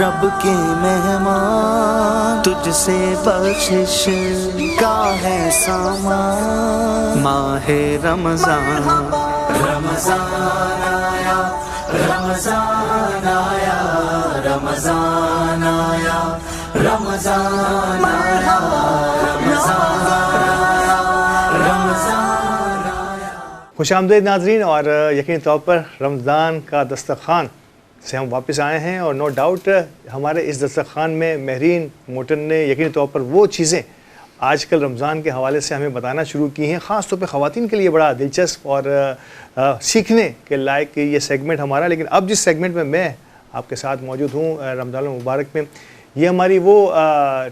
رب کے مہمان، تجھ سے بخشش کا ہے سامان. ماہ رمضان، رمضان آیا، رمضان آیا، رمضان آیا، رمضان آیا، رمضان آیا، رمضان آیا. خوش آمدید ناظرین، اور یقینی طور پر رمضان کا دسترخوان سے ہم واپس آئے ہیں، اور نو ڈاؤٹ ہمارے اس دسترخوان میں مہرین موٹن نے یقینی طور پر وہ چیزیں آج کل رمضان کے حوالے سے ہمیں بتانا شروع کی ہیں. خاص طور پہ خواتین کے لیے بڑا دلچسپ اور سیکھنے کے لائق یہ سیگمنٹ ہمارا. لیکن اب جس سیگمنٹ میں آپ کے ساتھ موجود ہوں رمضان المبارک میں، یہ ہماری وہ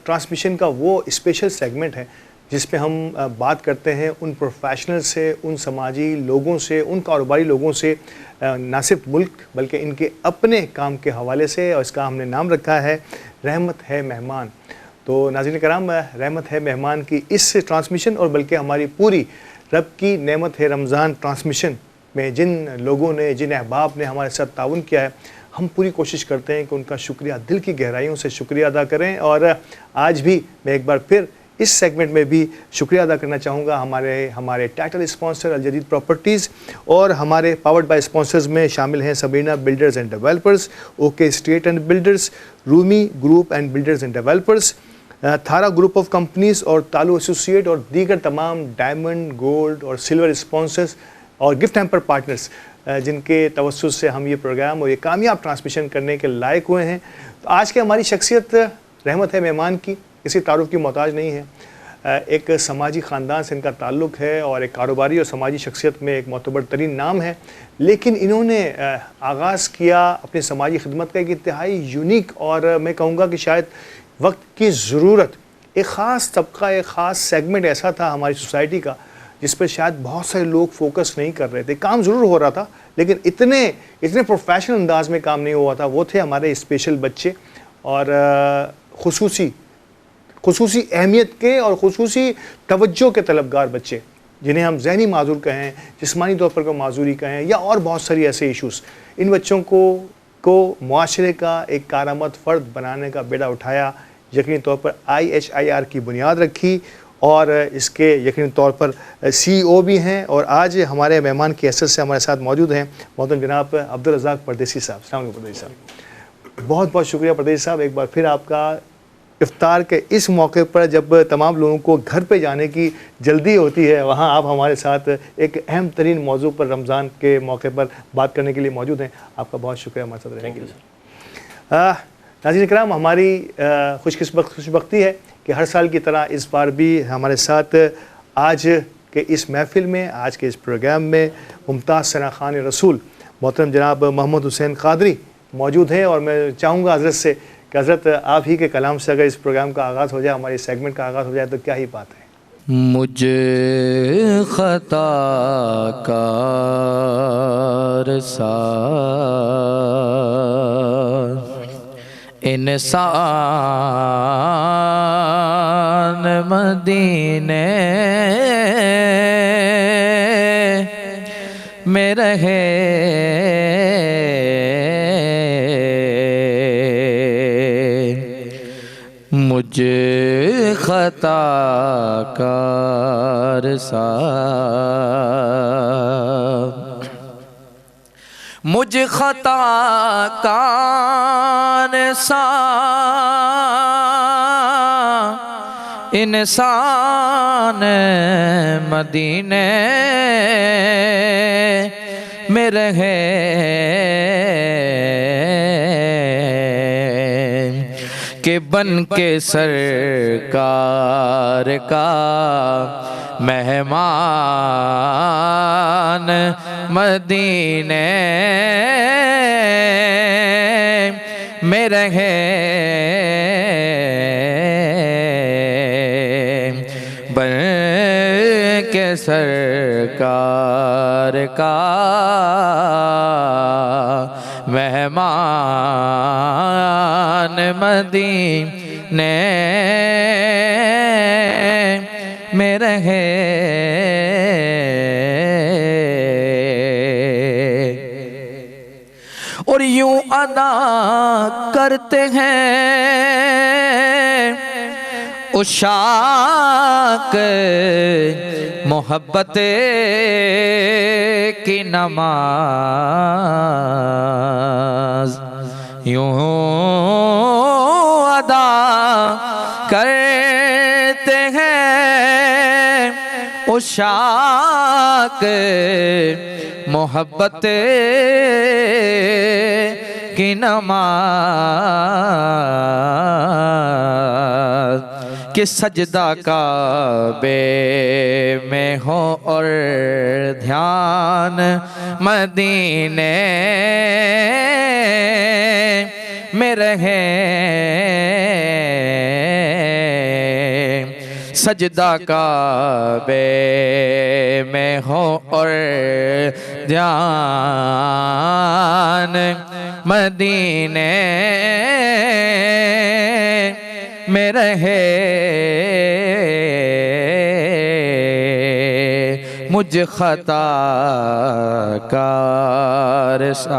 ٹرانسمیشن کا وہ اسپیشل سیگمنٹ ہے جس پہ ہم بات کرتے ہیں ان پروفیشنل سے، ان سماجی لوگوں سے، ان کاروباری لوگوں سے، نہ صرف ملک بلکہ ان کے اپنے کام کے حوالے سے، اور اس کا ہم نے نام رکھا ہے رحمت ہے مہمان. تو ناظرین کرام، رحمت ہے مہمان کی اس ٹرانسمیشن اور بلکہ ہماری پوری رب کی نعمت ہے رمضان ٹرانسمیشن میں جن لوگوں نے، جن احباب نے ہمارے ساتھ تعاون کیا ہے، ہم پوری کوشش کرتے ہیں کہ ان کا شکریہ دل کی گہرائیوں سے شکریہ ادا کریں. اور آج بھی میں ایک بار پھر اس سیگمنٹ میں بھی شکریہ ادا کرنا چاہوں گا ہمارے ٹائٹل اسپانسر الجدید پراپرٹیز، اور ہمارے پاورڈ بائی اسپانسرز میں شامل ہیں Sabrina builders and developers, okay estate and builders, Roomi group and builders and developers, Thara group of companies اور تالو ایسوسیٹ، اور دیگر تمام ڈائمنڈ، گولڈ اور سلور اسپانسرز اور گفٹ ہیمپر پارٹنرز جن کے توسط سے ہم یہ پروگرام اور یہ کامیاب ٹرانسمیشن کرنے کے لائق ہوئے ہیں. تو آج کی ہماری شخصیت رحمت ہے مہمان کی کسی تعارف کی محتاج نہیں ہے. ایک سماجی خاندان سے ان کا تعلق ہے اور ایک کاروباری اور سماجی شخصیت میں ایک معتبر ترین نام ہے، لیکن انہوں نے آغاز کیا اپنی سماجی خدمت کا ایک انتہائی یونیک اور میں کہوں گا کہ شاید وقت کی ضرورت، ایک خاص طبقہ، ایک خاص سیگمنٹ ایسا تھا ہماری سوسائٹی کا جس پہ شاید بہت سارے لوگ فوکس نہیں کر رہے تھے. کام ضرور ہو رہا تھا لیکن اتنے پروفیشنل انداز میں کام نہیں ہوا تھا. وہ تھے ہمارے اسپیشل بچے، اور خصوصی اہمیت کے اور خصوصی توجہ کے طلبگار بچے، جنہیں ہم ذہنی معذور کہیں، جسمانی طور پر کوئی معذوری کہیں، یا اور بہت ساری ایسے ایشوز. ان بچوں کو معاشرے کا ایک کارآمد فرد بنانے کا بیڑا اٹھایا، یقینی طور پر IHIR کی بنیاد رکھی، اور اس کے یقینی طور پر CEO بھی ہیں. اور آج ہمارے مہمان کی حیثیت سے ہمارے ساتھ موجود ہیں محترم جناب عبدالرزاق پردیسی صاحب. السلام علیکم پردیسی صاحب. بہت بہت شکریہ پردیسی صاحب، ایک بار پھر آپ کا افطار کے اس موقع پر جب تمام لوگوں کو گھر پہ جانے کی جلدی ہوتی ہے، وہاں آپ ہمارے ساتھ ایک اہم ترین موضوع پر رمضان کے موقع پر بات کرنے کے لیے موجود ہیں. آپ کا بہت شکریہ ہمارے ساتھ رہنے کے لیے. ناظرین کرام، ہماری خوش بختی ہے کہ ہر سال کی طرح اس بار بھی ہمارے ساتھ آج کے اس محفل میں، آج کے اس پروگرام میں ممتاز ثنا خوان رسول محترم جناب محمد حسین قادری موجود ہیں. اور میں چاہوں گا حضرت سے کہ حضرت آپ ہی کے کلام سے اگر اس پروگرام کا آغاز ہو جائے، ہماری سیگمنٹ کا آغاز ہو جائے تو کیا ہی بات ہے. مجھے خطا کار سا انسان مدینے میں رہے، مجھے خطا کار سا، مجھ خطا کار سا انسان مدینے میں رہے، کہ بن کے سرکار کا مہمان مدینے میں رہے، بن کے سرکار کا مہمان مدینے میں رہے، اور یوں ادا کرتے ہیں عشاق محبت کی نماز یوں ادا کرتے ہیں عشاق محبت کی نماز کہ سجدہ کعبے میں ہو اور دھیان مدینے میں رہے سجدہ کعبے میں ہو اور دھیان مدینے میں رہے مجھ خطا کار ساتھ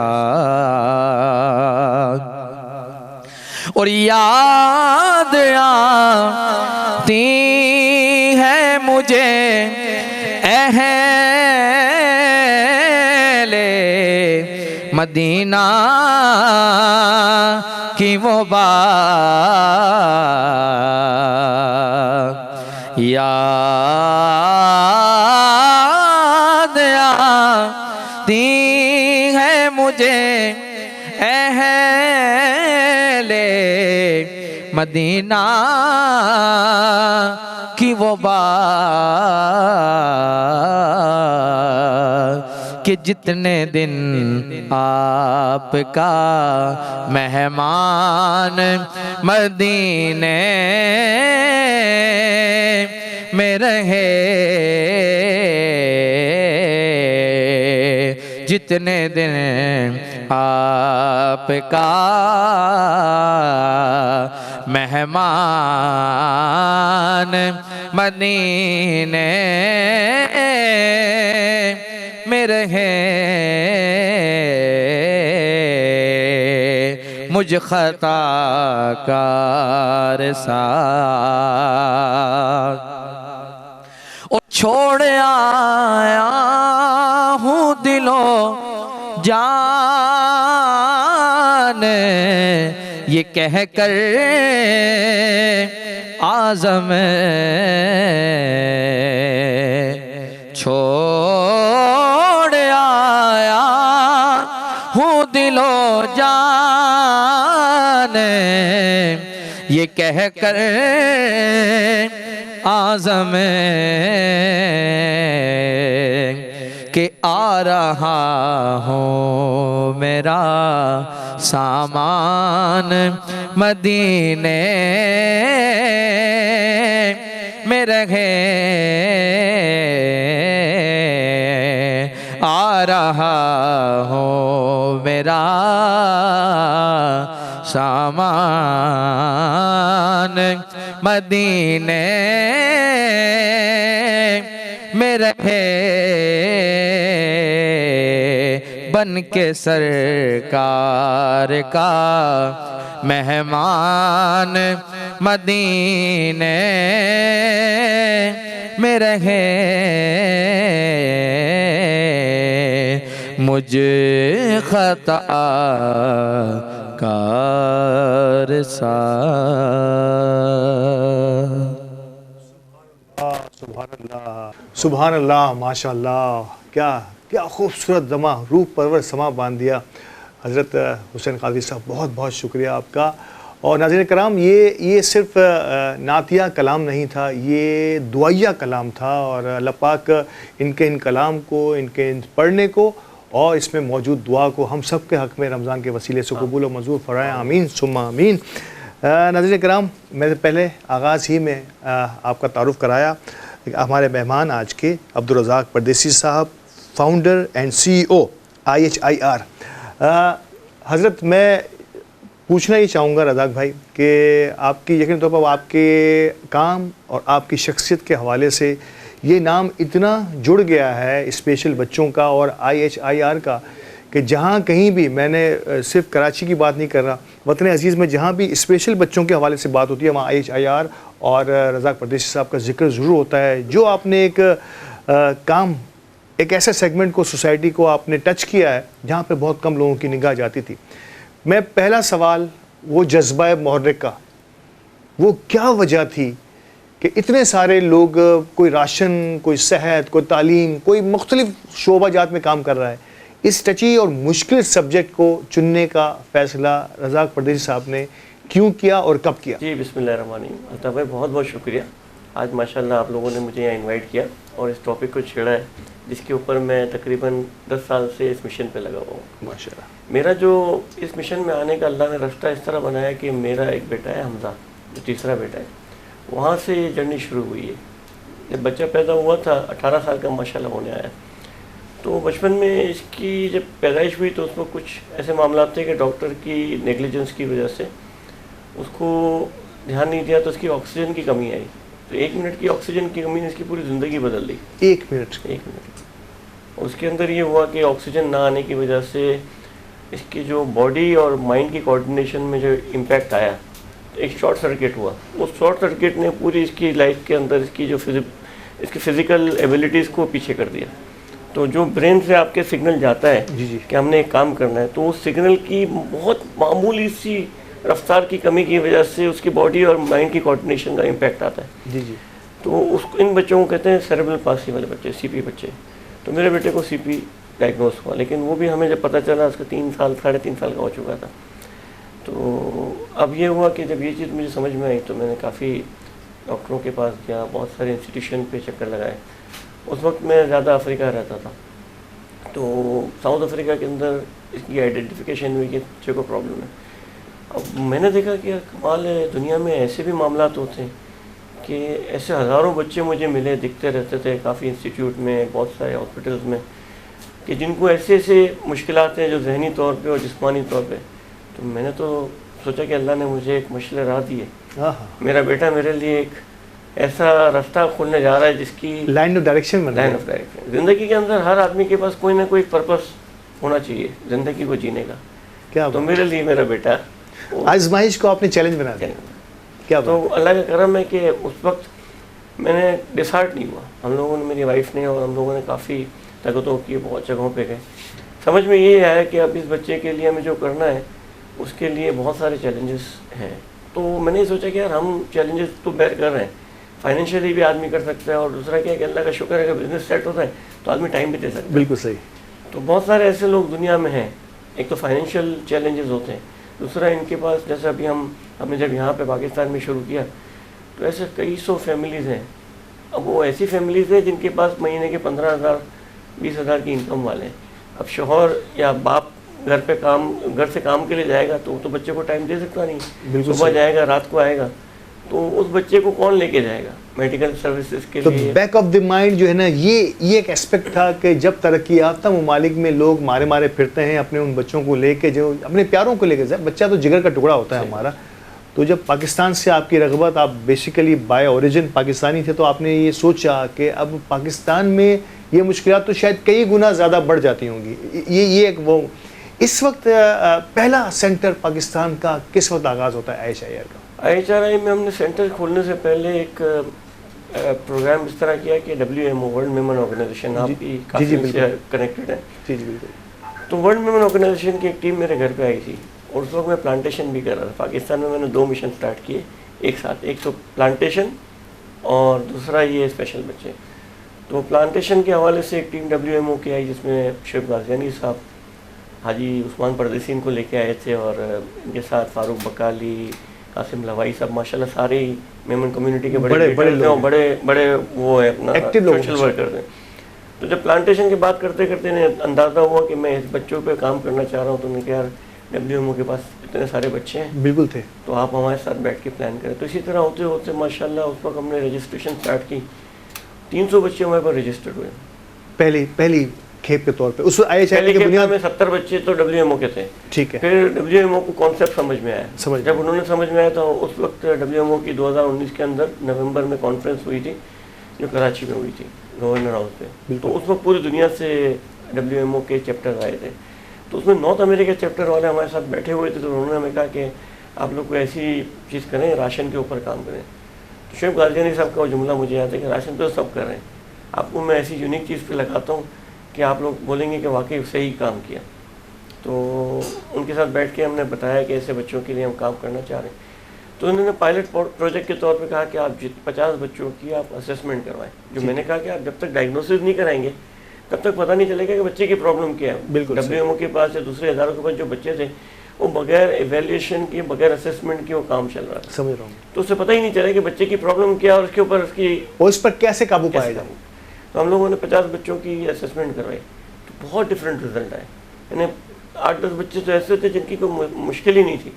اور یاد آتی ہے مجھے اہل مدینہ کی وہ بات یاد آتی ہے مجھے اہل مدینہ کی وہ بات کہ جتنے دن آپ کا مہمان مدینے میں رہے جتنے دن آپ کا مہمان مدینے میں رہے مجھ خطا کار ساتھ اور چھوڑ آیا ہوں دلو جان یہ کہہ کر اعظم چھوڑ آیا ہوں دلو جان یہ کہہ کر اعظم کہ آ رہا ہوں میرا سامان مدینے میں رہے آ رہا ہوں میرا سامان مدینے میں رہے بن کے سرکار کا مہمان مدینے میں رہے مجھ خطا کار سبحان اللہ ماشاء اللہ کیا خوبصورت دمہ روح پرور سما باندھ دیا حضرت حسین قادری صاحب بہت بہت شکریہ آپ کا اور ناظرین کرام یہ صرف نعتیہ کلام نہیں تھا یہ دعائیہ کلام تھا اور اللہ پاک ان کلام کو ان کے پڑھنے کو اور اس میں موجود دعا کو ہم سب کے حق میں رمضان کے وسیلے سے قبول و منظور فرمائے آمین ثم آمین ناظرین کرام میں نے پہلے آغاز ہی میں آپ کا تعارف کرایا ہمارے مہمان آج کے عبدالرزاق پردیسی صاحب فاؤنڈر اینڈ CEO IHIR حضرت میں پوچھنا ہی چاہوں گا رزاق بھائی کہ آپ کی یقینی طور پر آپ کے کام اور آپ کی شخصیت کے حوالے سے یہ نام اتنا جڑ گیا ہے اسپیشل بچوں کا اور IHIR کا کہ جہاں کہیں بھی میں نے صرف کراچی کی بات نہیں کر رہا، وطن عزیز میں جہاں بھی اسپیشل بچوں کے حوالے سے بات ہوتی ہے وہاں IHIR اور رزاق پردیسی صاحب کا ذکر ضرور ہوتا ہے. جو آپ نے ایک کام، ایک ایسے سیگمنٹ کو، سوسائٹی کو آپ نے ٹچ کیا ہے جہاں پہ بہت کم لوگوں کی نگاہ جاتی تھی. میں پہلا سوال وہ جذبہ محرک کا، وہ کیا وجہ تھی کہ اتنے سارے لوگ، کوئی راشن، کوئی صحت، کوئی تعلیم، کوئی مختلف شعبہ جات میں کام کر رہا ہے، اس ٹچی اور مشکل سبجیکٹ کو چننے کا فیصلہ رزاق پردیسی صاحب نے کیوں کیا اور کب کیا؟ جی بسم اللہ الرحمن الرحیم. الطاف بھائی بہت بہت شکریہ. آج ماشاءاللہ آپ لوگوں نے مجھے یہاں انوائٹ کیا اور اس ٹاپک کو چھیڑا ہے جس کے اوپر میں تقریباً 10 سال سے اس مشن پہ لگا ہوا ہوں. ماشاءاللہ. میرا جو اس مشن میں آنے کا اللہ نے راستہ اس طرح بنایا کہ میرا ایک بیٹا ہے حمزہ، جو تیسرا بیٹا ہے، وہاں سے یہ جرنی شروع ہوئی ہے. جب بچہ پیدا ہوا تھا 18 سال کا ماشاءاللہ ہونے آیا، تو بچپن میں اس کی جب پیدائش ہوئی تو اس میں کچھ ایسے معاملات تھے کہ ڈاکٹر کی نیگلیجنس کی وجہ سے اس کو دھیان نہیں دیا تو اس کی آکسیجن کی کمی آئی. تو 1 منٹ کی آکسیجن کی کمی نے اس کی پوری زندگی بدل دی. 1 منٹ. اس کے اندر یہ ہوا کہ آکسیجن نہ آنے کی وجہ سے اس کی جو باڈی اور مائنڈ کی کوآرڈینیشن میں جو امپیکٹ آیا، ایک شارٹ سرکٹ ہوا. اس شارٹ سرکٹ نے پوری اس کی لائف کے اندر اس کی جو اس کی فزیکل ایبیلٹیز کو پیچھے کر دیا. تو جو برین سے آپ کے سگنل جاتا ہے کہ ہم نے ایک کام کرنا ہے، تو اس سگنل کی بہت معمولی سی رفتار کی کمی کی وجہ سے اس کی باڈی اور مائنڈ کی کوآرڈینیشن کا امپیکٹ آتا ہے. تو ان بچوں کو کہتے ہیں سیریبرل پالسی والے بچے، CP بچے. تو میرے بیٹے کو CP ڈائگنوز ہوا، لیکن وہ بھی ہمیں جب پتہ چلا اس کا 3 سال 3.5 سال کا ہو چکا تھا. تو اب یہ ہوا کہ جب یہ چیز مجھے سمجھ میں آئی تو میں نے کافی ڈاکٹروں کے پاس گیا، بہت سارے انسٹیٹیوشن پہ چکر لگائے. اس وقت میں زیادہ افریقہ رہتا تھا، تو ساؤتھ افریقہ کے اندر اس کی آئیڈینٹیفیکیشن ہوئی کہ بچے کو پرابلم ہے. اب میں نے دیکھا کہ کمال ہے، دنیا میں ایسے بھی معاملات ہوتے ہیں کہ ایسے ہزاروں بچے مجھے ملے، دکھتے رہتے تھے کافی انسٹیٹیوٹ میں، بہت سارے ہاسپٹلس میں، کہ جن کو ایسے ایسے مشکلات ہیں جو ذہنی طور پہ اور جسمانی طور پہ. تو میں نے تو سوچا کہ اللہ نے مجھے ایک مشعل راہ دی ہے. میرا بیٹا میرے لیے ایک ایسا راستہ کھولنے جا رہا ہے جس کی لائن آف ڈائریکشن. زندگی کے اندر ہر آدمی کے پاس کوئی نہ کوئی پرپس ہونا چاہیے زندگی کو جینے کا. کیا تو میرے لیے میرا بیٹا آزمائش کو آپ نے چیلنج بنا دیا. کیا تو اللہ کا کرم ہے کہ اس وقت میں نے ڈسہارٹ نہیں ہوا. ہم لوگوں نے، میری وائف نے اور ہم لوگوں نے کافی تگتوں کی، بہت جگہوں پہ گئے. سمجھ میں یہ آیا کہ اب اس بچے کے لیے ہمیں جو کرنا ہے اس کے لیے بہت سارے چیلنجز ہیں. تو میں نے سوچا کہ یار ہم چیلنجز تو بیئر کر رہے ہیں، فائنینشلی بھی آدمی کر سکتا ہے، اور دوسرا کیا کہ اللہ کا شکر ہے کہ بزنس سیٹ ہوتا ہے تو آدمی ٹائم بھی دے سکتا ہے. بالکل صحیح. تو بہت سارے ایسے لوگ دنیا میں ہیں. ایک تو فائنینشیل چیلنجز ہوتے ہیں، دوسرا ان کے پاس، جیسے ابھی ہم نے جب یہاں پہ پاکستان میں شروع کیا تو ایسے کئی 100 فیملیز ہیں. اب وہ ایسی فیملیز ہیں جن کے پاس مہینے کے 15,000 20,000 کی انکم والے ہیں. اب شوہر یا باپ گھر سے کام کے لیے جائے گا تو بچے کو ٹائم دے سکتا نہیں. صبح جائے گا، رات کو آئے گا، تو اس بچے کو کون لے کے جائے گا میڈیکل سروسز کے لیے؟ بیک آف دی مائنڈ جو ہے نا، یہ ایک اسپیکٹ تھا کہ جب ترقی یافتہ ممالک میں لوگ مارے پھرتے ہیں اپنے ان بچوں کو لے کے، جو اپنے پیاروں کو لے کے. بچہ تو جگر کا ٹکڑا ہوتا ہے ہمارا. تو جب پاکستان سے آپ کی رغبت، آپ بیسیکلی بائی اوریجن پاکستانی تھے، تو آپ نے یہ سوچا کہ اب پاکستان میں یہ مشکلات تو شاید کئی گنا زیادہ بڑھ جاتی ہوں گی. یہ ایک وہ اس وقت پہلا سینٹر پاکستان کا کس وقت آغاز ہوتا ہے IHIR کا؟ IHRI میں ہم نے سینٹر کھولنے سے پہلے ایک پروگرام اس طرح کیا کہ WMO ورلڈ ویمن آرگنائزیشن، آپ کی کافی سے کنیکٹڈ ہے. جی بالکل. تو ورلڈ ویمن آرگنائزیشن کی ایک ٹیم میرے گھر پہ آئی تھی، اور اس وقت میں پلانٹیشن بھی کر رہا تھا. پاکستان میں نے 2 مشن سٹارٹ کیے ایک ساتھ، ایک تو پلانٹیشن اور دوسرا یہ اسپیشل بچے. تو پلانٹیشن کے حوالے سے ایک ٹیم WMO کی آئی جس میں شیخ غازیانی صاحب، حاجی عثمان پردیسی ان کو لے کے آئے تھے، اور ان کے ساتھ فاروق بکالی، قاسم لوائی صاحب، ماشاءاللہ سارے میمن کمیونٹی کے بڑے وہ ہیں، اپنا سوشل ورکر ہیں. تو جب پلانٹیشن کی بات کرتے کرتے نے اندازہ ہوا کہ میں اس بچوں پہ کام کرنا چاہ رہا ہوں، تو میں کہ یار WMO کے پاس اتنے سارے بچے ہیں، بالکل تھے، تو آپ ہمارے ساتھ بیٹھ کے پلان کریں. تو اسی طرح ہوتے ہوتے ماشاءاللہ اس وقت ہم نے رجسٹریشن اسٹارٹ کی. 300 بچے ہمارے پاس رجسٹرڈ ہوئے پہلی کھیپ کے طور پہ. اس IHIR کی بنیاد میں 70 بچے تو WMO کے تھے. ٹھیک ہے. پھر WMO کو کانسیپٹ سمجھ میں آیا. جب انہوں نے سمجھ میں آیا تو اس وقت WMO کی 2019 کے اندر نومبر میں کانفرنس ہوئی تھی جو کراچی میں ہوئی تھی گورنر ہاؤس پہ. تو اس وقت پوری دنیا سے WMO کے چیپٹر آئے تھے. تو اس میں نارتھ امریکہ چیپٹر والے ہمارے ساتھ بیٹھے ہوئے تھے، تو انہوں نے ہمیں کہا کہ آپ لوگ کوئی ایسی چیز کریں، راشن کے اوپر کام کریں. تو شعیب قادیانی صاحب کا وہ جملہ مجھے یاد ہے کہ راشن تو سب کر رہے ہیں، آپ کو میں ایسی یونیک چیز پہ لگاتا ہوں کہ آپ لوگ بولیں گے کہ واقعی صحیح کام کیا. تو ان کے ساتھ بیٹھ کے ہم نے بتایا کہ ایسے بچوں کے لیے ہم کام کرنا چاہ رہے ہیں. تو انہوں نے پائلٹ پروجیکٹ کے طور پہ کہا کہ آپ 50 بچوں کی آپ اسیسمنٹ کروائیں. جو میں نے کہا کہ آپ جب تک ڈائگنوسس نہیں کرائیں گے تب تک پتہ نہیں چلے گا کہ بچے کی پرابلم کیا ہے. بالکل WMO کے پاس یا دوسرے اداروں کے پاس جو بچے تھے وہ بغیر ایویلیویشن کے، بغیر اسیسمنٹ کے وہ کام چل رہا تھا. سمجھ رہا ہوں. تو اسے پتہ ہی نہیں چلا کہ بچے کی پرابلم کیا اور اس کے اوپر اس کی اور اس پر کیسے قابو پایا جائے. تو ہم لوگوں نے 50 بچوں کی اسیسمنٹ کروائی تو بہت ڈفرینٹ رزلٹ آئے. یعنی 8-10 بچے تو ایسے تھے جن کی کوئی مشکل ہی نہیں تھی،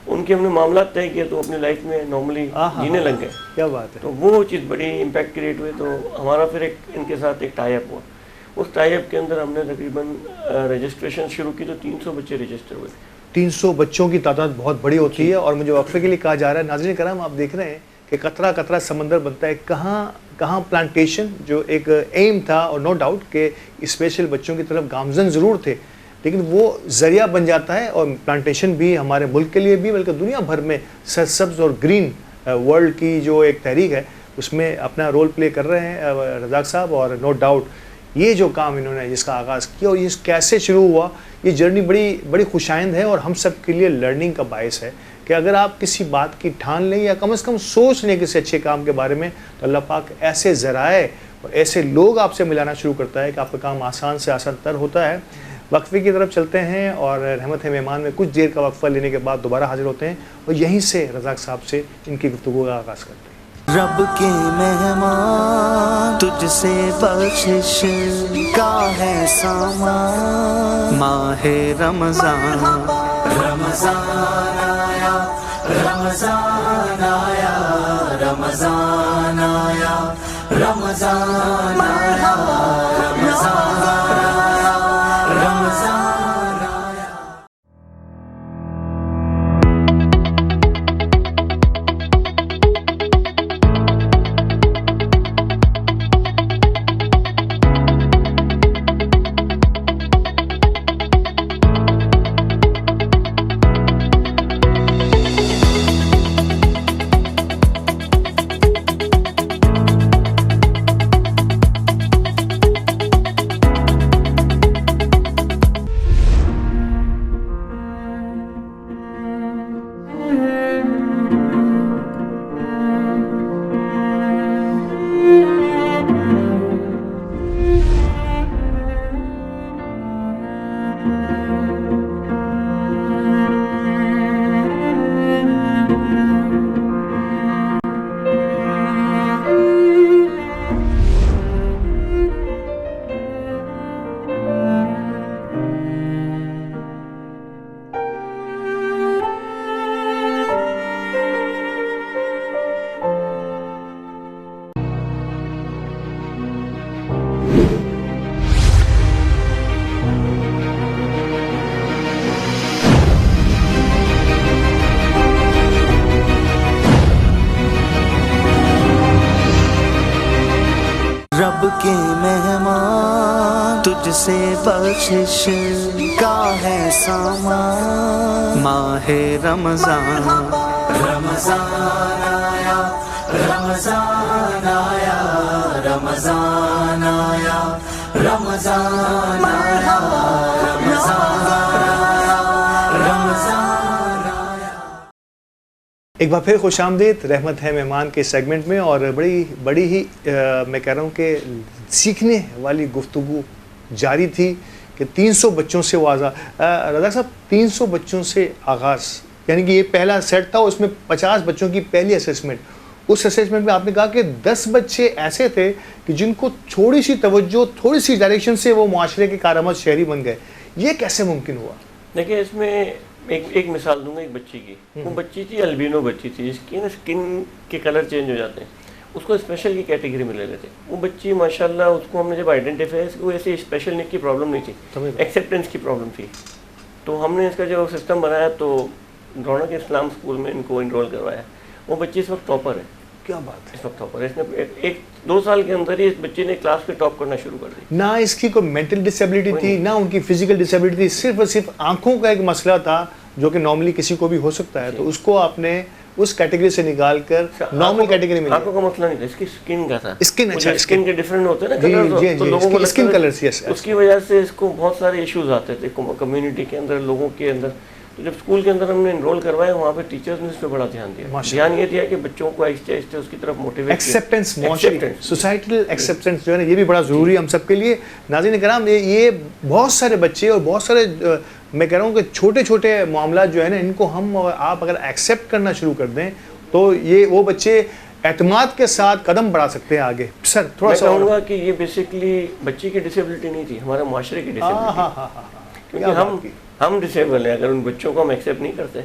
ان کے ہم نے معاملات طے کیے تو اپنی لائف میں نارملی جینے لگ گئے. کیا بات ہے. تو وہ چیز بڑی امپیکٹ کریٹ ہوئی. تو ہمارا پھر ایک ان کے ساتھ ایک ٹائی اپ ہوا. اس ٹائی اپ کے اندر ہم نے تقریباً رجسٹریشن شروع کی تو 300 بچے رجسٹر ہوئے. 300 بچوں کی تعداد بہت بڑی ہوتی ہے. اور مجھے وقفے کے لیے کہا جا رہا ہے، ناظرین کرام آپ دیکھ رہے ہیں کہ قطرہ قطرہ سمندر بنتا ہے. کہاں پلانٹیشن جو ایک ایم تھا، اور نو ڈاؤٹ کہ اسپیشل بچوں کی طرف گامزن ضرور تھے، لیکن وہ ذریعہ بن جاتا ہے. اور پلانٹیشن بھی ہمارے ملک کے لیے بھی بلکہ دنیا بھر میں سرسبز اور گرین ورلڈ کی جو ایک تحریک ہے اس میں اپنا رول پلے کر رہے ہیں رزاق صاحب. اور نو ڈاؤٹ یہ جو کام انہوں نے جس کا آغاز کیا اور یہ کیسے شروع ہوا، یہ جرنی بڑی خوشائند ہے اور ہم سب کے لیے لرننگ کا باعث ہے کہ اگر آپ کسی بات کی ٹھان لیں یا کم از کم سوچ لیں کسی اچھے کام کے بارے میں، تو اللہ پاک ایسے ذرائع اور ایسے لوگ آپ سے ملانا شروع کرتا ہے کہ آپ کا کام آسان سے آسان تر ہوتا ہے. وقفے کی طرف چلتے ہیں اور رحمت ہے مہمان میں کچھ دیر کا وقفہ لینے کے بعد دوبارہ حاضر ہوتے ہیں اور یہیں سے رزاق صاحب سے ان کی گفتگو کا آغاز کرتے ہیں. رب کے مہمان تجھ سے بخشش کا ہے سامان. ماہ رمضان رمضان آیا، رمضان آیا، رمضان آیا، رمضان آیا، رمضان آیا، رمضان آیا. رب کے مہمان تجھ سے بخشش کا ہے سامان. ماہ رمضان رمضان آیا، رمضان آیا، رمضان آیا، رمضان آیا، رمضان آیا، رمضان آیا. ایک بار پھر خوش آمدید رحمت ہے مہمان کے سیگمنٹ میں. اور بڑی ہی میں کہہ رہا ہوں کہ سیکھنے والی گفتگو جاری تھی کہ 300 بچوں سے وہ آغاز. رزاق صاحب 300 بچوں سے آغاز، یعنی کہ یہ پہلا سیٹ تھا، اس میں 50 بچوں کی پہلی اسیسمنٹ. اس اسیسمنٹ میں آپ نے کہا کہ 10 بچے ایسے تھے کہ جن کو تھوڑی سی توجہ، تھوڑی سی ڈائریکشن سے وہ معاشرے کے کارآمد شہری بن گئے. یہ کیسے ممکن ہوا؟ دیکھیں اس میں ایک مثال دوں گا ایک بچی کی. وہ بچی تھی البینو بچی تھی، جس کی نا اسکن کے کلر چینج ہو جاتے ہیں. اس کو اسپیشل کی کیٹیگری میں لے لیتے. وہ بچی ماشاءاللہ اس کو ہم نے جب آئیڈینٹیفائی وہ ایسے اسپیشل نیڈ کی پرابلم نہیں تھی، ایکسیپٹنس کی پرابلم تھی. تو ہم نے اس کا جو سسٹم بنایا تو رونق اسلام اسکول میں ان کو انرول کروایا. وہ بچی اس وقت ٹاپر ہے. کیا بات ہے. اس وقت ٹاپر. اس نے 1-2 سال کے اندر ہی اس بچے نے کلاس میں ٹاپ کرنا شروع کر دی. نہ اس کی کوئی مینٹل ڈسیبلٹی تھی نہ ان کی فزیکل ڈسیبلٹی تھی, صرف اور صرف آنکھوں کا ایک مسئلہ تھا جو کہ نارملی کسی کو بھی ہو سکتا ہے, تو اس کو آپ نے اس کیٹیگری سے نکال کر نارمل کیٹیگری میں. آنکھوں کا مسئلہ نہیں تھا, اس کی اسکن کا تھا. اسکن, اچھا اسکن کے ڈفرینٹ ہوتے ہیں نا کلرز, تو لوگوں کو اسکن کلرز, یس, اس کی وجہ سے اس کو بہت سارے ایشوز آتے تھے کمیونٹی کے اندر, لوگوں کے اندر. تو جب اسکول کے اندر ہم نے انرول کروایا وہاں پہ ٹیچرز نے اس پہ بڑا دھیان دیا. دھیان یہ دیا کہ بچوں کو آہستہ آہستہ اس کی طرف موٹیویٹ, ایکسیپٹنس, سوسائٹل ایکسیپٹنس جو ہے نا یہ بھی بڑا ضروری ہے ہم سب کے لیے. ناظرین کرام, یہ بہت سارے بچے اور بہت سارے, میں کہہ رہا ہوں کہ چھوٹے چھوٹے معاملات جو ہے نا ان کو ہم آپ اگر ایکسیپٹ کرنا شروع کر دیں تو یہ وہ بچے اعتماد کے ساتھ قدم بڑھا سکتے ہیں آگے. سر تھوڑا سا. میں کہوں گا کہ یہ بیسکلی بچے کی ڈسیبلٹی نہیں تھی, ہمارے معاشرے کی ڈسیبلٹی. کیونکہ ہم ڈسیبل ہیں, اگر ان بچوں کو ہم ایکسیپٹ نہیں کرتے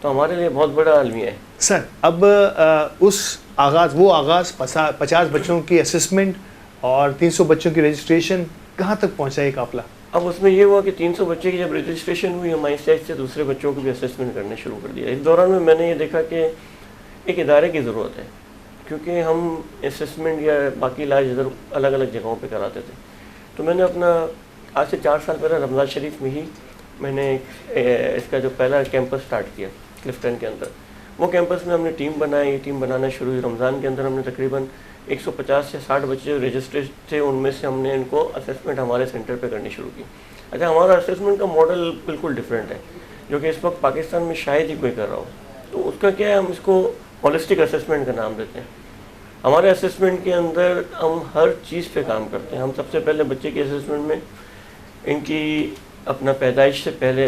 تو ہمارے لیے بہت بڑا المیہ ہے. سر اب وہ آغاز 50 بچوں کی اسسمنٹ اور 300 بچوں کی رجسٹریشن کہاں تک پہنچا یہ قافلہ؟ اب اس میں یہ ہوا کہ 300 بچے کی جب رجسٹریشن ہوئی, ہم آہستہ آہستہ دوسرے بچوں کو بھی اسسمنٹ کرنا شروع کر دیا. اس دوران میں نے یہ دیکھا کہ ایک ادارے کی ضرورت ہے, کیونکہ ہم اسسمنٹ یا باقی علاج ادھر الگ الگ جگہوں پہ کراتے تھے. تو میں نے اپنا آج سے 4 سال پہلے رمضان شریف میں ہی میں نے اس کا جو پہلا کیمپس سٹارٹ کیا کلفٹن کے اندر. وہ کیمپس میں ہم نے ٹیم بنائی, یہ ٹیم بنانا شروع ہوئی. رمضان کے اندر ہم نے تقریباً 150 سے 60 بچے جو رجسٹرڈ تھے ان میں سے ہم نے ان کو اسسمنٹ ہمارے سینٹر پہ کرنی شروع کی. اچھا, ہمارا اسسمنٹ کا ماڈل بالکل ڈفرینٹ ہے جو کہ اس وقت پاکستان میں شاید ہی کوئی کر رہا ہو. تو اس کا کیا ہے, ہم اس کو ہولسٹک اسسمنٹ کا نام دیتے ہیں. ہمارے اسسمنٹ کے اندر ہم ہر چیز پہ کام کرتے ہیں. ہم سب سے پہلے بچے کے اسسمنٹ میں ان کی اپنا پیدائش سے پہلے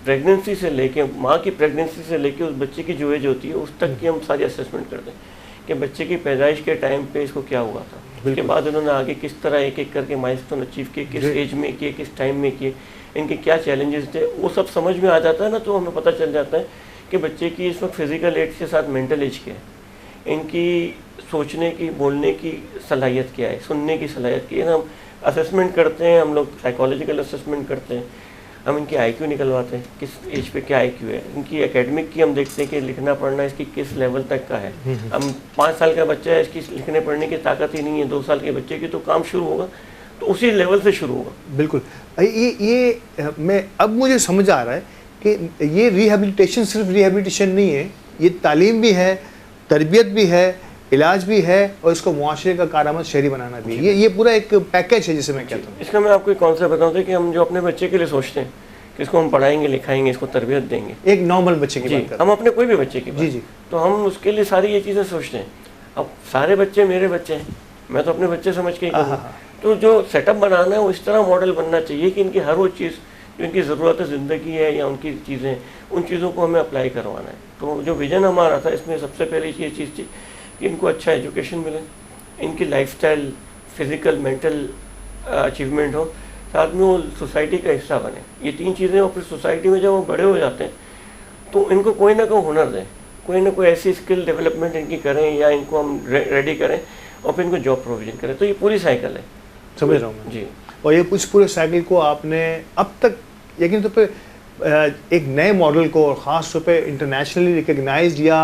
پریگننسی سے لے کے, ماں کی پریگننسی سے لے کے اس بچے کی جو ایج ہوتی ہے اس تک کی ہم ساری اسسمنٹ کرتے ہیں کہ بچے کی پیدائش کے ٹائم پہ اس کو کیا ہوا تھا, اس کے بعد انہوں نے آگے کس طرح ایک ایک کر کے مائلسٹون اچیو کیے, کس ایج میں کیے, کس ٹائم میں کیے, ان کے کیا چیلنجز تھے, وہ سب سمجھ میں آ جاتا ہے نا. تو ہمیں پتہ چل جاتا ہے کہ بچے کی اس وقت فزیکل ایج کے ساتھ مینٹل ایج کیا ہے, ان کی سوچنے کی, بولنے کی صلاحیت کیا ہے, سننے کی صلاحیت کی ہے. ہم اسسمنٹ کرتے ہیں, ہم لوگ سائیکالوجیکل اسسمنٹ کرتے ہیں, ہم ان کی آئی کیو نکلواتے ہیں, کس ایج پہ کیا آئی کیو ہے, ان کی اکیڈمک کی ہم دیکھتے ہیں کہ لکھنا پڑھنا اس کی کس لیول تک کا ہے. ہم 5 سال کا بچہ ہے, اس کی لکھنے پڑھنے کی طاقت ہی نہیں ہے, 2 سال کے بچے کی, تو کام شروع ہوگا تو اسی لیول سے شروع ہوگا. بالکل. یہ میں اب مجھے سمجھ آ رہا ہے کہ یہ ریہیبلیٹیشن صرف ریہیبلیٹیشن نہیں ہے, یہ تعلیم بھی ہے, تربیت بھی ہے, علاج بھی ہے, اور اس کو معاشرے کا کارآمد شہری بنانا بھی ہے. یہ پورا ایک پیکیج ہے جسے میں کہتا ہوں. اس کا میں آپ کو ایک کانسیپٹ بتاؤں کہ ہم جو اپنے بچے کے لیے سوچتے ہیں کہ اس کو ہم پڑھائیں گے, لکھائیں گے, اس کو تربیت دیں گے, ایک نارمل بچے کی بات کرتے ہم اپنے کوئی بھی بچے کی جی تو ہم اس کے لیے ساری یہ چیزیں سوچتے ہیں. اب سارے بچے میرے بچے ہیں, میں تو اپنے بچے سمجھ کے ہی کروں. تو جو سیٹ اپ بنانا ہے وہ اس طرح ماڈل بننا چاہیے کہ ان کی ہر وہ چیز جو ان کی ضرورت زندگی ہے یا ان کی چیزیں, ان چیزوں کو ہمیں اپلائی کروانا ہے. تو جو ویژن ہمارا تھا اس میں سب سے پہلے یہ چیز تھی کہ ان کو اچھا ایجوکیشن ملے, ان کی life style physical mental achievement ہو, ساتھ میں وہ سوسائٹی کا حصہ بنے. یہ 3 چیزیں, اور پھر سوسائٹی میں جب وہ بڑے ہو جاتے ہیں تو ان کو کوئی نہ کوئی ہنر دیں, کوئی نہ کوئی ایسی اسکل ڈیولپمنٹ ان کی کریں, یا ان کو ہم ریڈی کریں اور پھر ان کو جاب پروویژن کریں. تو یہ پوری سائیکل ہے. سمجھ رہا ہوں میں جی. اور یہ اس پورے سائیکل کو آپ نے اب تک یقین طور پہ ایک نئے ماڈل کو, اور خاص طور پہ انٹرنیشنلی ریکگنائزڈ یا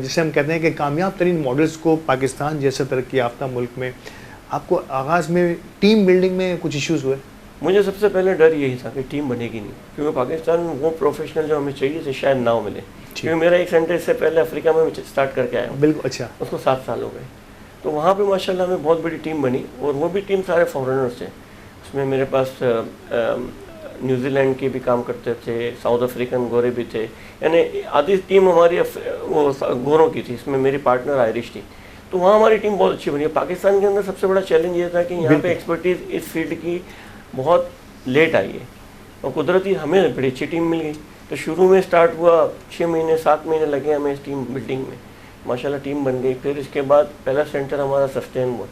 جسے ہم کہتے ہیں کہ کامیاب ترین ماڈلز کو پاکستان جیسے ترقی یافتہ ملک میں آپ کو آغاز میں ٹیم بلڈنگ میں کچھ ایشوز ہوئے؟ مجھے سب سے پہلے ڈر یہی تھا کہ ٹیم بنے گی نہیں, کیونکہ پاکستان میں وہ پروفیشنل جو ہمیں چاہیے تھے شاید نہ ملے. کیونکہ میرا ایک سینٹر اس سے پہلے افریقہ میں اسٹارٹ کر کے آیا ہوں. بالکل. اچھا. اس کو 7 سال ہو گئے. تو وہاں پہ ماشاء اللہ ہمیں بہت بڑی ٹیم بنی, اور وہ بھی ٹیم سارے فارنرز تھے. اس میں میرے پاس نیوزی لینڈ کے بھی کام کرتے تھے, ساؤتھ افریقن گورے بھی تھے, یعنی آدھی ٹیم ہماری وہ گوروں کی تھی. اس میں میری پارٹنر آئرش تھی. تو وہاں ہماری ٹیم بہت اچھی بنی. پاکستان کے اندر سب سے بڑا چیلنج یہ تھا کہ یہاں پہ ایکسپرٹیز اس فیلڈ کی بہت لیٹ آئی ہے, اور قدرتی ہمیں بڑی اچھی ٹیم مل گئی. تو شروع میں اسٹارٹ ہوا, 6 مہینے 7 مہینے لگے ہمیں اس ٹیم بلڈنگ میں. ماشاءاللہ ٹیم بن گئی. پھر اس کے بعد پہلا سینٹر ہمارا سسٹین ہوا,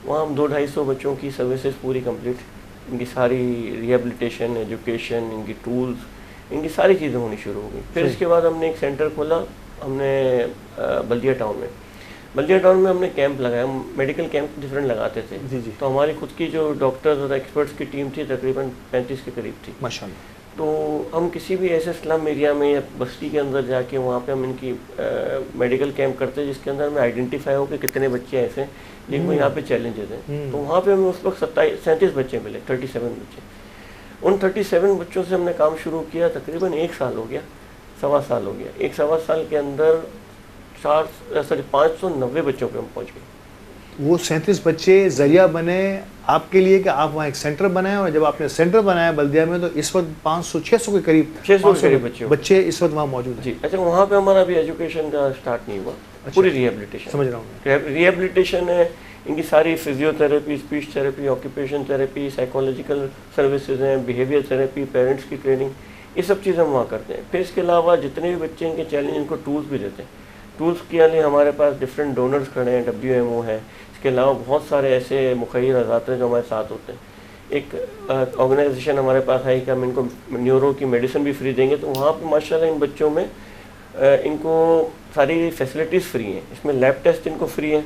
وہاں ہم 200-250 بچوں کی سروسز پوری کمپلیٹ, ان کی ساری ریہیبلیٹیشن, ایجوکیشن, ان کی ٹولز, ان کی ساری چیزیں ہونی شروع ہو گئی. پھر اس کے بعد ہم نے ایک سینٹر کھولا ہم نے بلدیہ ٹاؤن میں. بلدیہ ٹاؤن میں ہم نے کیمپ لگایا, ہم میڈیکل کیمپ ڈفرینٹ لگاتے تھے. تو ہماری خود کی جو ڈاکٹرز اور ایکسپرٹس کی ٹیم تھی تقریباً 35 کے قریب تھی. ماشاءاللہ. تو ہم کسی بھی ایسے سلم ایریا میں یا بستی کے اندر جا کے وہاں پہ ہم ان کی میڈیکل کیمپ کرتے ہیں، جس کے اندر ہمیں آئیڈینٹیفائی ہو کہ کتنے بچے ایسے ہیں جن کو یہاں پہ چیلنجز ہیں. تو وہاں پہ ہمیں اس وقت 37 بچے ملے، 37 بچے. ان 37 بچوں سے ہم نے کام شروع کیا، تقریباً 1 سال ہو گیا، 1.25 سال ہو گیا. 1.25 سال کے اندر 590 بچوں پہ ہم پہنچ گئے. وہ 37 بچے ذریعہ بنے آپ کے لیے کہ آپ وہاں ایک سینٹر بنائیں، اور جب آپ نے سینٹر بنایا بلدیہ میں تو اس وقت 500-600 کے قریب 600 کے قریب بچے اس وقت وہاں موجود ہیں. جی اچھا، وہاں پہ ہمارا ابھی ایجوکیشن کا اسٹارٹ نہیں ہوا. پوری ریہیبلیٹیشن سمجھ رہا ہوں. ریہیبلیٹیشن ہے، ان کی ساری physio therapy, speech therapy, occupation therapy, psychological services ہیں، بیہیویئر تھراپی، پیرنٹس کی ٹریننگ، یہ سب چیزیں ہم وہاں کرتے ہیں. پھر اس کے علاوہ جتنے بھی بچے ان کے چیلنج، ان کو ٹولس بھی دیتے ہیں. ٹولس کے لیے ہمارے پاس ڈفرینٹ ڈونرز کھڑے ہیں، WMO ہے. اس کے علاوہ بہت سارے ایسے مخیر حضرات ہیں جو ہمارے ساتھ ہوتے ہیں. ایک آرگنائزیشن ہمارے پاس ہے کہ ہم ان کو نیورو کی میڈیسن بھی فری دیں گے. تو وہاں پہ ماشاءاللہ ان بچوں میں ان کو ساری فیسلٹیز فری ہیں. اس میں لیب ٹیسٹ ان کو فری ہیں،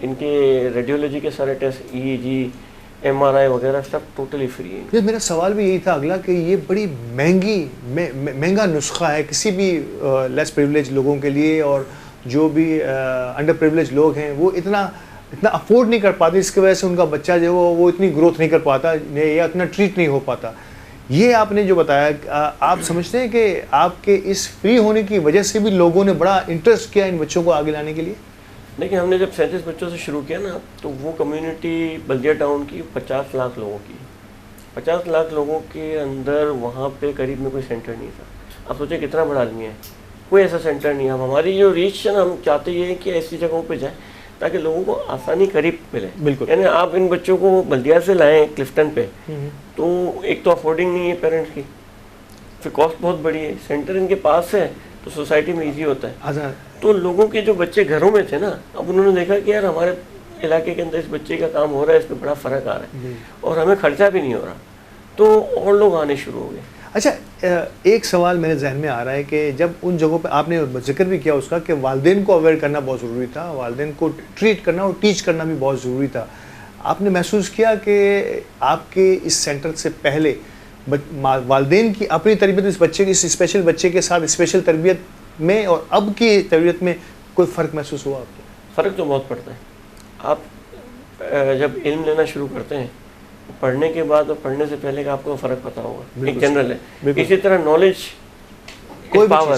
ان کے ریڈیولوجی کے سارے ٹیسٹ، EEG، MRI وغیرہ سب ٹوٹلی فری ہیں. میرا سوال بھی یہی تھا اگلا کہ یہ بڑی مہنگا نسخہ ہے کسی بھی لیس پریولیج لوگوں کے لیے، اور جو بھی انڈر پریولیج لوگ ہیں وہ اتنا افورڈ نہیں کر پاتے. اس کی وجہ سے ان کا بچہ جو ہے وہ اتنی گروتھ نہیں کر پاتا یا اتنا ٹریٹ نہیں ہو پاتا. یہ آپ نے جو بتایا، آپ سمجھتے ہیں کہ آپ کے اس فری ہونے کی وجہ سے بھی لوگوں نے بڑا انٹرسٹ کیا ان بچوں کو آگے لانے کے لیے؟ دیکھیں، ہم نے جب 37 بچوں سے شروع کیا نا، تو وہ کمیونٹی بلدیہ ٹاؤن کی 50 لاکھ لوگوں کی، 50 لاکھ لوگوں کے اندر وہاں پہ قریب میں کوئی سینٹر نہیں تھا. اب سوچیں کتنا بڑا عالمی ہے، کوئی ایسا سینٹر نہیں ہے. ہماری جو ریچ ہے نا، ہم چاہتے یہ ہیں کہ ایسی جگہوں پہ جائیں تاکہ لوگوں کو آسانی قریب ملے. بالکل. یعنی آپ ان بچوں کو بلدیہ سے لائیں کلفٹن پہ، تو ایک تو افورڈنگ نہیں ہے پیرنٹس کی، پھر کاسٹ بہت بڑی ہے. سینٹر ان کے پاس ہے تو سوسائٹی میں ایزی ہوتا ہے. تو لوگوں کے جو بچے گھروں میں تھے نا، اب انہوں نے دیکھا کہ یار ہمارے علاقے کے اندر اس بچے کا کام ہو رہا ہے، اس پہ بڑا فرق آ رہا ہے اور ہمیں خرچہ بھی نہیں ہو رہا، تو اور لوگ آنے شروع ہو گئے. اچھا، ایک سوال میرے ذہن میں آ رہا ہے کہ جب ان جگہوں پہ آپ نے ذکر بھی کیا اس کا کہ والدین کو اویئر کرنا بہت ضروری تھا، والدین کو ٹریٹ کرنا اور ٹیچ کرنا بھی بہت ضروری تھا. آپ نے محسوس کیا کہ آپ کے اس سینٹر سے پہلے والدین کی اپنی تربیت اس بچے کے، اس اسپیشل بچے کے ساتھ اسپیشل تربیت میں اور اب کی تربیت میں کوئی فرق محسوس ہوا آپ کو؟ فرق تو بہت پڑتا ہے. آپ جب علم لینا شروع کرتے ہیں، پڑھنے کے بعد اور پڑھنے سے پہلے کا آپ کو فرق پتا ہوگا، ایک جنرل ہے. اسی طرح نالج کوئی پاور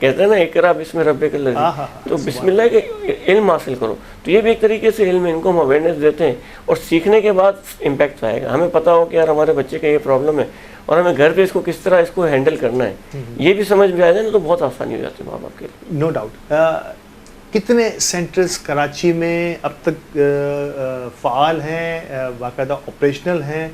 کہتے ہیں نا، اقرا بسم ربک الذی، تو بسم اللہ کے علم حاصل کرو. تو یہ بھی ایک طریقے سے علم ہے، ان کو ہم اویئرنیس دیتے ہیں اور سیکھنے کے بعد امپیکٹ آئے گا. ہمیں پتا ہو کہ یار ہمارے بچے کا یہ پرابلم ہے اور ہمیں گھر پہ اس کو کس طرح اس کو ہینڈل کرنا ہے، یہ بھی سمجھ میں آ جائے نا تو بہت آسانی ہو جاتی ہے ماں باپ کے لیے. No doubt. کتنے سینٹرز کراچی میں اب تک فعال ہیں، باقاعدہ آپریشنل ہیں،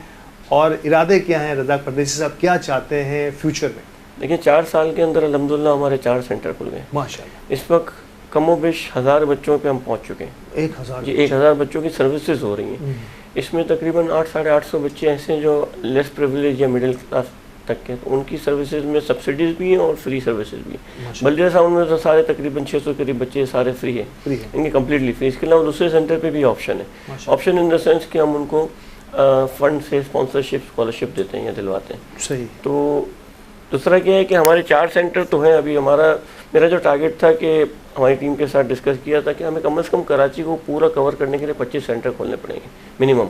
اور ارادے کیا ہیں رزاق پردیسی صاحب، کیا چاہتے ہیں فیوچر میں؟ دیکھیں 4 سال کے اندر الحمدللہ ہمارے 4 سینٹر کھل گئے ماشاءاللہ. اس وقت کم و بیش 1000 بچوں پہ ہم پہنچ چکے ہیں. 1000 جی 1000 بچوں کی سروسز ہو رہی ہیں. اس میں تقریباً 800-850 بچے ایسے ہیں جو لیس پریویلیج یا مڈل کلاس تک کے، تو ان کی سروسز میں سبسڈیز بھی ہیں اور فری سروسز بھی ہیں. بلدیہ ٹاؤن میں تو سارے تقریباً 600 قریب بچے سارے فری ہیں، ان کے کمپلیٹلی فری. اس کے علاوہ دوسرے سینٹر پہ بھی آپشن ہے. آپشن ان دا سینس کہ ہم ان کو فنڈ سے اسپانسرشپ اسکالرشپ دیتے ہیں یا دلواتے ہیں. صحیح. تو دوسرا کیا ہے کہ ہمارے 4 سینٹر تو ہیں. ابھی میرا جو ٹارگیٹ تھا کہ ہماری ٹیم کے ساتھ ڈسکس کیا تھا کہ ہمیں کم از کم کراچی کو پورا کور کرنے کے لیے 25 سینٹر کھولنے پڑیں گے منیمم.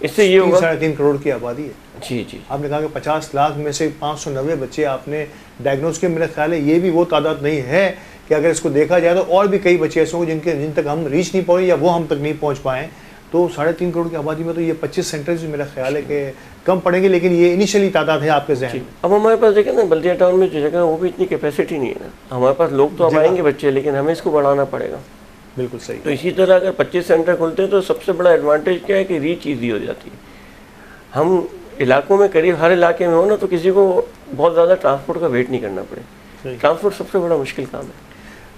اس سے یہ ہوگا 3.5 کروڑ کی آبادی ہے. جی جی. آپ نے کہا کہ 50 لاکھ میں سے 590 بچے آپ نے ڈائگنوز کیے. میرا خیال ہے یہ بھی وہ تعداد نہیں ہے کہ اگر اس کو دیکھا جائے تو اور بھی کئی بچے ایسے ہوں گے جن تک ہم ریچ نہیں پائے یا وہ ہم تک نہیں پہنچ پائیں. تو 3.5 کروڑ کی آبادی میں تو یہ 25 سینٹرز میرا خیال ہے کہ کم پڑیں گے، لیکن یہ انیشلی تعداد ہے آپ کے ذہن میں. اب ہمارے پاس دیکھیں نا بلدیہ ٹاؤن میں جو جگہ وہ بھی اتنی کیپیسٹی نہیں ہے نا. ہمارے پاس لوگ تو اب آئیں گے بچے، لیکن ہمیں اس کو بڑھانا پڑے گا. بالکل صحیح. تو اسی طرح اگر 25 سینٹر کھلتے ہیں تو سب سے بڑا ایڈوانٹیج کیا ہے کہ ریچ ایزی ہو جاتی ہے. ہم علاقوں میں قریب ہر علاقے میں ہو نا تو کسی کو بہت زیادہ ٹرانسپورٹ کا ویٹ نہیں کرنا پڑے. ٹرانسپورٹ سب سے بڑا مشکل کام ہے،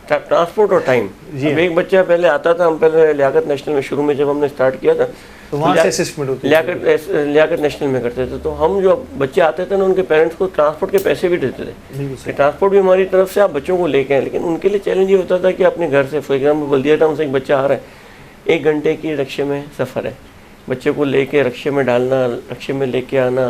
ٹرانسپورٹ اور ٹائم. ایک بچہ پہلے آتا تھا، ہم پہلے لیاقت نیشنل میں شروع میں جب ہم نے اسٹارٹ کیا تھا تو وہاں سے اسسٹمنٹ ہوتی ہے، لیاقت نیشنل میں کرتے تھے. تو ہم جو بچے آتے تھے نا ان کے پیرنٹس کو ٹرانسپورٹ کے پیسے بھی دیتے تھے کہ ٹرانسپورٹ بھی ہماری طرف سے آپ بچوں کو لے کے آئیں. لیکن ان کے لیے چیلنج یہ ہوتا تھا کہ اپنے گھر سے، فار ایگزامپل بلدیہ ٹاؤن سے ایک بچہ آ رہا ہے، 1 گھنٹے کی رکشے میں سفر ہے، بچے کو لے کے رکشے میں ڈالنا، رکشے میں لے کے آنا،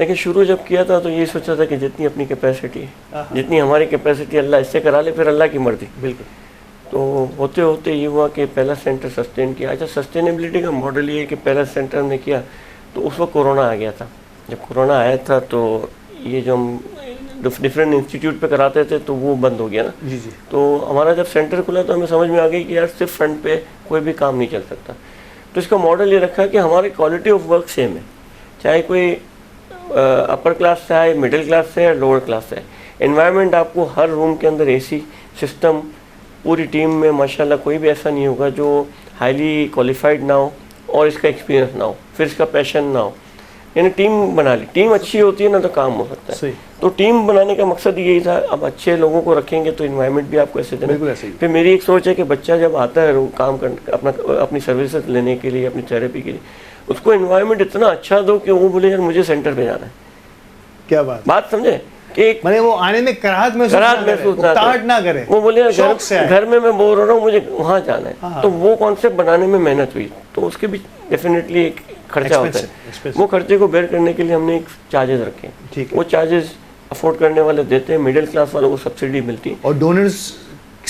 لیکن شروع جب کیا تھا تو یہ سوچا تھا کہ جتنی اپنی کیپیسٹی ہے، جتنی ہماری کیپیسٹی اللہ اس سے کرا لے، پھر اللہ کی مرضی. بالکل. تو ہوتے ہوتے یہ ہوا کہ پہلا سینٹر سسٹین کیا. اچھا سسٹینیبلٹی کا ماڈل یہ ہے کہ پہلا سینٹر ہم نے کیا تو اس وقت کورونا آ گیا تھا. جب کورونا آیا تھا تو یہ جو ہم ڈفرینٹ انسٹیٹیوٹ پہ کراتے تھے تو وہ بند ہو گیا نا. جی جی. تو ہمارا جب سینٹر کھلا تو ہمیں سمجھ میں آ گئی کہ یار صرف فرنٹ پہ کوئی بھی کام نہیں چل سکتا. تو اس کا ماڈل یہ رکھا کہ ہماری کوالٹی آف ورک سیم ہے، چاہے کوئی اپر کلاس سے آئے، مڈل کلاس سے ہے، لوور کلاس سے ہے. انوائرمنٹ آپ کو ہر روم کے اندر اے سی سسٹم، پوری ٹیم میں ماشاءاللہ کوئی بھی ایسا نہیں ہوگا جو ہائیلی کوالیفائڈ نہ ہو اور اس کا ایکسپیرینس نہ ہو، پھر اس کا پیشن نہ ہو. یعنی ٹیم بنا لی، ٹیم اچھی ہوتی ہے نا تو کام ہو سکتا ہے. صحیح. تو ٹیم بنانے کا مقصد یہی تھا. اب اچھے لوگوں کو رکھیں گے تو انوائرمنٹ بھی آپ کو ایسے دینا. بالکل ایسے ہی. پھر میری ایک سوچ ہے کہ بچہ جب آتا ہے کام اپنی سروسز لینے کے لیے، اپنی تھراپی کے لیے، اس کو انوائرمنٹ اتنا اچھا دو کہ وہ بولے یار مجھے سینٹر پہ جانا ہے. کیا بات سمجھے کہ ایک وہ آنے میں کراہٹ محسوس نہ کرے، وہ بولے گھر میں بول رہا ہوں مجھے وہاں جانا ہے. تو وہ کانسیپٹ بنانے میں محنت ہوئی. تو اس کے بھی ڈیفینیٹلی ایک خرچہ ہوتا ہے. وہ خرچے کو بیئر کرنے کے لیے ہم نے ایک چارجز رکھے. وہ چارجز افورڈ کرنے والے دیتے ہیں، مڈل کلاس والوں کو سبسڈی ملتی ہے. اور ڈونرز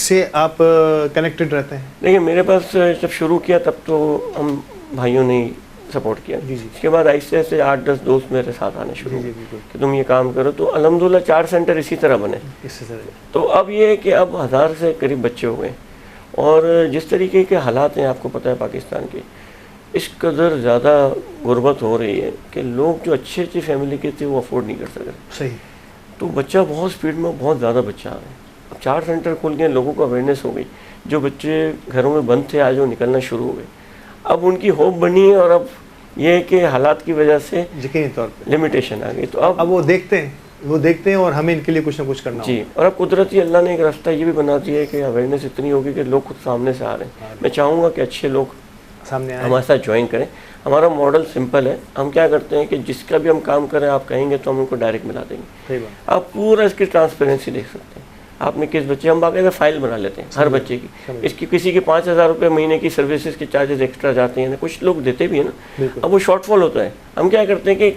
سے آپ کنیکٹڈ رہتے ہیں؟ دیکھیے میرے پاس جب شروع کیا تب تو ہم بھائیوں نے سپورٹ کیا. اس کے بعد آہستہ آہستہ 8-10 دوست میرے ساتھ آنے شروع ہوئے کہ تم یہ کام کرو. تو الحمدللہ 4 سینٹر اسی طرح بنے. تو اب یہ ہے کہ اب 1000 سے قریب بچے ہوئے. اور جس طریقے کے حالات ہیں آپ کو پتہ ہے پاکستان کے، اس قدر زیادہ غربت ہو رہی ہے کہ لوگ جو اچھی فیملی کے تھے وہ افورڈ نہیں کر سکتے. صحیح. تو بچہ بہت سپیڈ میں بہت زیادہ بچہ آ رہے ہیں. اب 4 سینٹر کھول گئے، لوگوں کو اویئرنیس ہو گئی. جو بچے گھروں میں بند تھے آج وہ نکلنا شروع ہو گئے. اب ان کی ہوپ بنی ہے. اور اب یہ ہے کہ حالات کی وجہ سے یقینی طور پہ لمیٹیشن آ گئی. تو اب وہ دیکھتے ہیں اور ہمیں ان کے لیے کچھ نہ کچھ کرنا. جی. اور اب قدرتی اللہ نے ایک راستہ یہ بھی بنا دیا ہے کہ اویئرنیس اتنی ہوگی کہ لوگ خود سامنے سے آ رہے ہیں. میں چاہوں گا کہ اچھے لوگ سامنے آئیں، ہمارے ساتھ جوائن کریں. ہمارا ماڈل سمپل ہے. ہم کیا کرتے ہیں کہ جس کا بھی ہم کام کریں آپ کہیں گے تو ہم ان کو ڈائریکٹ ملا دیں گے. آپ پورا اس کی ٹرانسپیرنسی دیکھ سکتے ہیں. آپ نے کس بچے، ہم باقاعدہ فائل بنا لیتے ہیں ہر بچے کی. اس کی کسی کے 5000 روپے مہینے کی سروسز کے چارجز ایکسٹرا جاتے ہیں، کچھ لوگ دیتے بھی ہیں نا. اب وہ شارٹ فال ہوتا ہے. ہم کیا کرتے ہیں کہ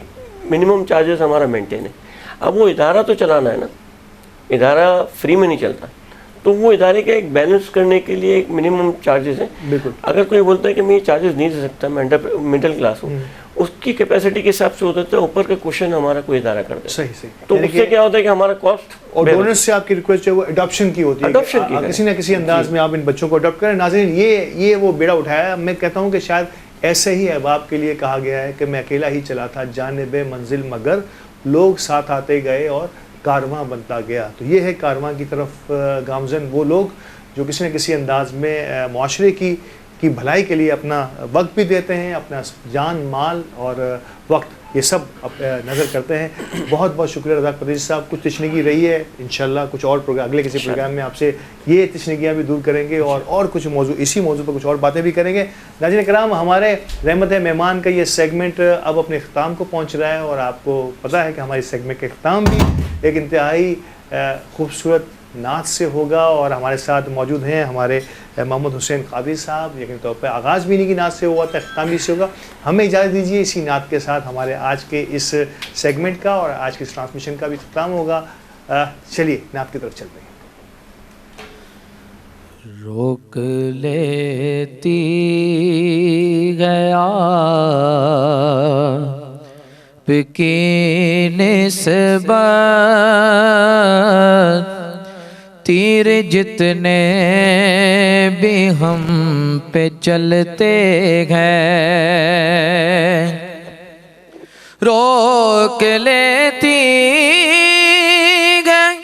منیمم چارجز ہمارا مینٹین ہے. اب وہ ادارہ تو چلانا ہے نا، ادارہ فری میں نہیں چلتا. تو وہ ادارے کا ایک بیلنس کرنے کے لیے ایک منیمم چارجز ہیں. بالکل. اگر کوئی بولتا ہے کہ میں یہ چارجز نہیں دے سکتا، میں مڈل کلاس ہوں، اس کی کیپیسٹی کے حساب سے ہوتا ہے اوپر کا کوشن ہمارا کوئی ادارہ کر دے. صحیح. تو اس سے کیا ہوتا ہے کہ ہمارا کاسٹ. اور ڈونرز سے آپ کی ریکویسٹ ہے وہ اڈاپشن کی ہوتی ہے، کسی نہ کسی انداز میں آپ ان بچوں کو اڈاپٹ کریں. ناظرین یہ وہ بیڑا اٹھایا. میں کہتا ہوں کہ شاید ایسے ہی احباب کے لیے کہا گیا ہے کہ میں اکیلا ہی چلا تھا جانب منزل، مگر لوگ ساتھ آتے گئے اور کارواں بنتا گیا. تو یہ ہے کارواں کی طرف گامزن وہ لوگ جو کسی نہ کسی انداز میں معاشرے کی بھلائی کے لیے اپنا وقت بھی دیتے ہیں، اپنا جان، مال اور وقت، یہ سب نظر کرتے ہیں. بہت بہت شکریہ رضا پردیسی صاحب. کچھ تشنگی رہی ہے، انشاءاللہ کچھ اور پروگرام، اگلے کسی پروگرام میں آپ سے یہ تشنگیاں بھی دور کریں گے اور کچھ موضوع، اسی موضوع پر کچھ اور باتیں بھی کریں گے. ناظرین کرام، ہمارے رحمت مہمان کا یہ سیگمنٹ اب اپنے اختتام کو پہنچ رہا ہے. اور آپ کو پتہ ہے کہ ہماری سیگمنٹ کا اختتام بھی ایک انتہائی خوبصورت نعت سے ہوگا. اور ہمارے ساتھ موجود ہیں ہمارے محمد حسین قادری صاحب. یقینی طور پہ آغاز بھی انہیں کی نعت سے ہوا تھا، اختتام بھی سے ہوگا. ہمیں اجازت دیجیے اسی نعت کے ساتھ ہمارے آج کے اس سیگمنٹ کا اور آج کے اس ٹرانسمیشن کا بھی اختتام ہوگا. چلیے نعت کی طرف چلتے ہیں. روک لیتی گیا کی نسبت تیر جتنے بھی ہم پہ چلتے ہیں روک لیتی گئی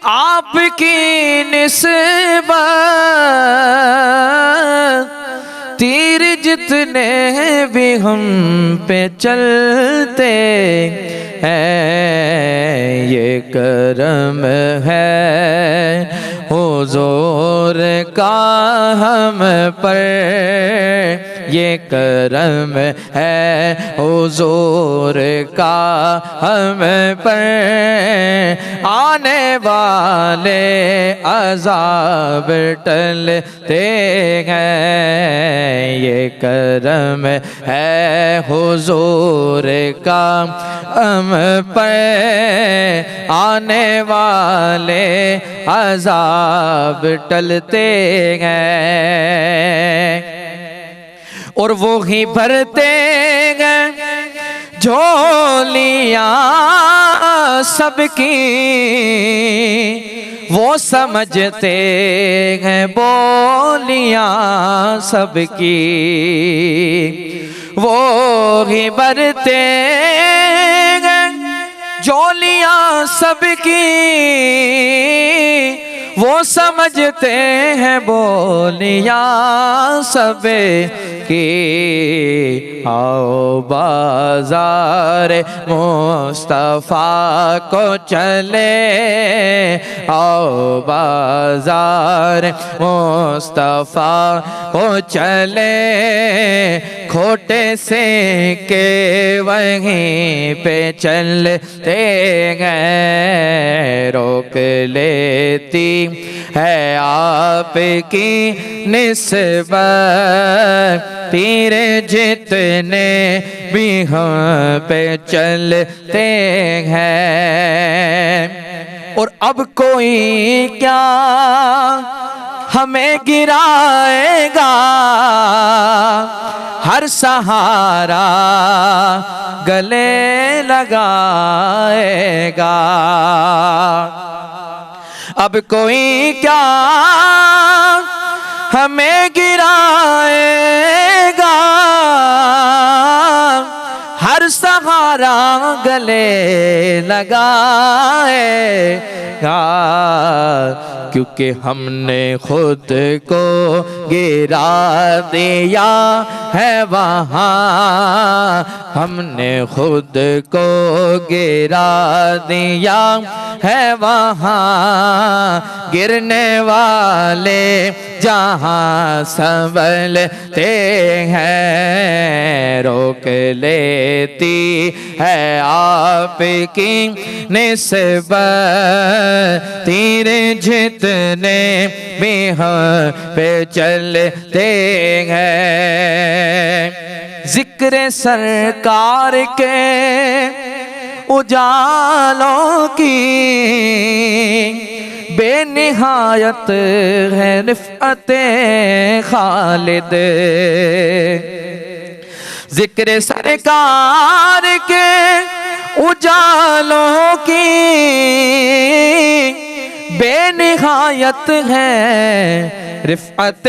آپ کی نسبت تیر جتنے بھی ہم پہ چلتے ہیں یہ کرم ہے حضور کا ہم پر یہ کرم ہے حضور کا ہم پر، آنے والے عذاب ٹلتے ہیں، یہ کرم ہے حضور کا ہم پر، آنے والے عذاب ٹلتے ہیں، اور وہی بھرتے ہیں جھولیاں سب کی، وہ سمجھتے ہیں بولیاں سب کی، وہی بھرتے ہیں جھولیاں سب کی، وہ سمجھتے ہیں بولیاں سب کی، آؤ بازار مصطفیٰ کو چلے، آؤ بازار مصطفیٰ کو چلے، کھوٹے سے کے وہیں پہ چلتے گئے، روک لیتی ہے آپ کی نسبت تیرے جتنے بھی ہم پہ چلتے ہیں، اور اب کوئی کیا ہمیں گرائے گا، ہر سہارا گلے لگائے گا، اب کوئی کیا ہمیں گرائے گا، ہر سہارا گلے لگائے گا، کیونکہ ہم نے خود کو گرا دیا ہے وہاں، ہم نے خود کو گرا دیا ہے وہاں، گرنے والے جہاں سنبھلتے ہیں، روک لیتی ہے آپ کی نسبت تیرے جتنے بھی ہم پہ چلتے ہیں، ذکر سرکار کے اجالوں کی بے نہایت ہے رفعت خالد، ذکر سرکار کے اجالوں کی بے نہایت ہے رفعت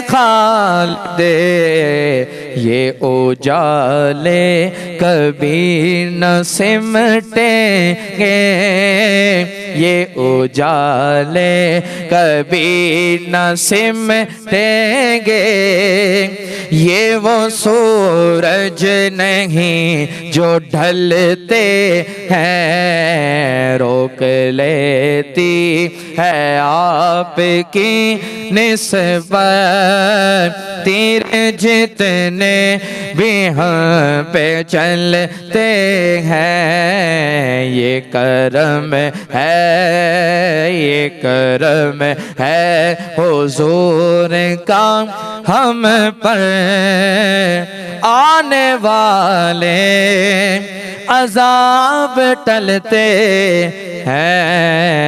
خالد، یہ اجالے کبھی نہ سمٹیں گے، یہ اجالے کبھی نہ سمٹیں گے، یہ وہ سورج نہیں جو ڈھلتے ہیں، روک لیتی ہے آپ کی نسبت تیرے جتنے بھی ہم پہ چلتے ہیں، یہ کرم ہے، یہ کرم ہے حضور کا ہم پر، آنے والے عذاب ٹلتے ہیں۔